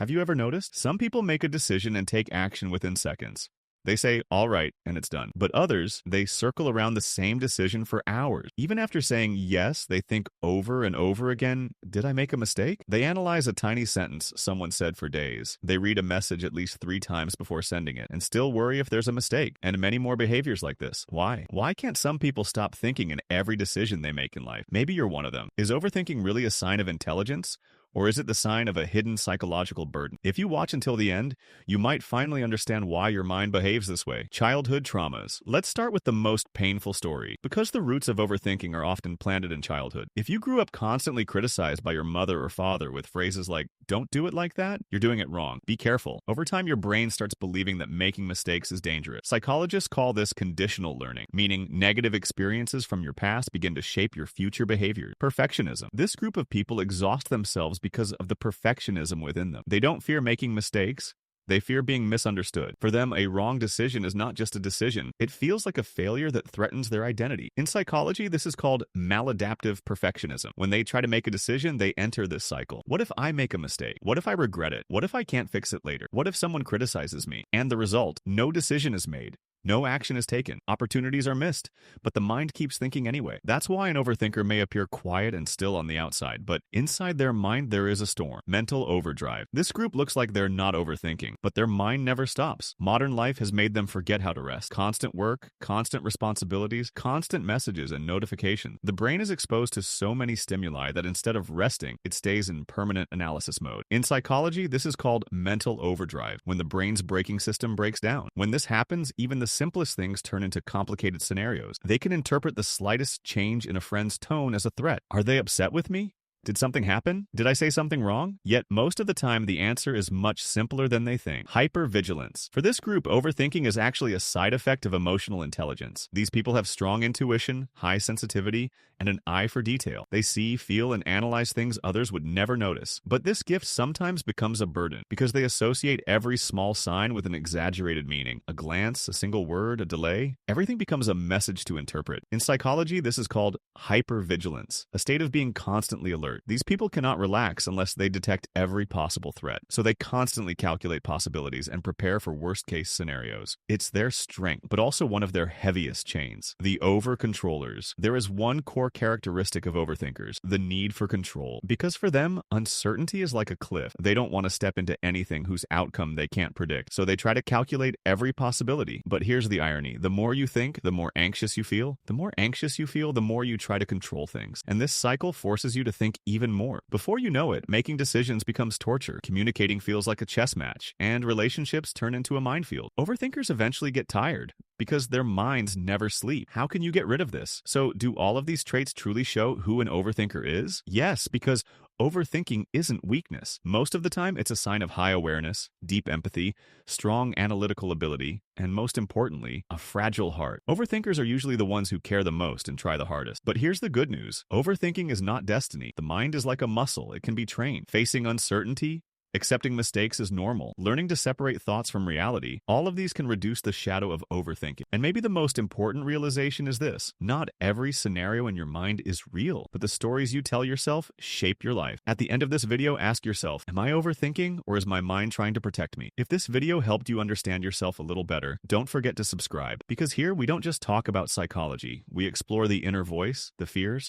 Have you ever noticed? Some people make a decision and take action within seconds. They say, all right, and it's done. But others, they circle around the same decision for hours. Even after saying yes, they think over and over again, did I make a mistake? They analyze a tiny sentence someone said for days. They read a message at least 3 times before sending it, and still worry if there's a mistake. And many more behaviors like this. Why? Why can't some people stop thinking in every decision they make in life? Maybe you're one of them. Is overthinking really a sign of intelligence? Or is it the sign of a hidden psychological burden? If you watch until the end, you might finally understand why your mind behaves this way. Childhood traumas. Let's start with the most painful story. Because the roots of overthinking are often planted in childhood. If you grew up constantly criticized by your mother or father with phrases like, don't do it like that, you're doing it wrong. Be careful. Over time, your brain starts believing that making mistakes is dangerous. Psychologists call this conditional learning, meaning negative experiences from your past begin to shape your future behavior. Perfectionism. This group of people exhaust themselves because of the perfectionism within them. They don't fear making mistakes. They fear being misunderstood. For them, a wrong decision is not just a decision. It feels like a failure that threatens their identity. In psychology, this is called maladaptive perfectionism. When they try to make a decision, they enter this cycle. What if I make a mistake? What if I regret it? What if I can't fix it later? What if someone criticizes me? And the result, no decision is made. No action is taken. Opportunities are missed, but the mind keeps thinking anyway. That's why an overthinker may appear quiet and still on the outside, but inside their mind there is a storm. Mental overdrive. This group looks like they're not overthinking, but their mind never stops. Modern life has made them forget how to rest. Constant work, constant responsibilities, constant messages and notifications. The brain is exposed to so many stimuli that instead of resting, it stays in permanent analysis mode. In psychology, this is called mental overdrive, when the brain's braking system breaks down. When this happens, even the simplest things turn into complicated scenarios. They can interpret the slightest change in a friend's tone as a threat. Are they upset with me? Did something happen? Did I say something wrong? Yet most of the time the answer is much simpler than they think. Hypervigilance. For this group, overthinking is actually a side effect of emotional intelligence. These people have strong intuition, high sensitivity, and an eye for detail. They see, feel, and analyze things others would never notice. But this gift sometimes becomes a burden because they associate every small sign with an exaggerated meaning. A glance, a single word, a delay. Everything becomes a message to interpret. In psychology, this is called hypervigilance, a state of being constantly alert. These people cannot relax unless they detect every possible threat, so they constantly calculate possibilities and prepare for worst-case scenarios. It's their strength, but also one of their heaviest chains. The over-controllers. There is one core characteristic of overthinkers, the need for control. Because for them, uncertainty is like a cliff. They don't want to step into anything whose outcome they can't predict, so they try to calculate every possibility. But here's the irony. The more you think, the more anxious you feel. The more anxious you feel, the more you try to control things. And this cycle forces you to think even more. Before you know it, making decisions becomes torture, communicating feels like a chess match, and relationships turn into a minefield. Overthinkers eventually get tired because their minds never sleep. How can you get rid of this? So, do all of these traits truly show who an overthinker is? Yes, because overthinking isn't weakness. Most of the time, it's a sign of high awareness, deep empathy, strong analytical ability, and most importantly, a fragile heart. Overthinkers are usually the ones who care the most and try the hardest. But here's the good news. Overthinking is not destiny. The mind is like a muscle. It can be trained. Facing uncertainty, accepting mistakes is normal. Learning to separate thoughts from reality, all of these can reduce the shadow of overthinking. And maybe the most important realization is this. Not every scenario in your mind is real, but the stories you tell yourself shape your life. At the end of this video, ask yourself, am I overthinking or is my mind trying to protect me? If this video helped you understand yourself a little better, don't forget to subscribe. Because here we don't just talk about psychology. We explore the inner voice, the fears,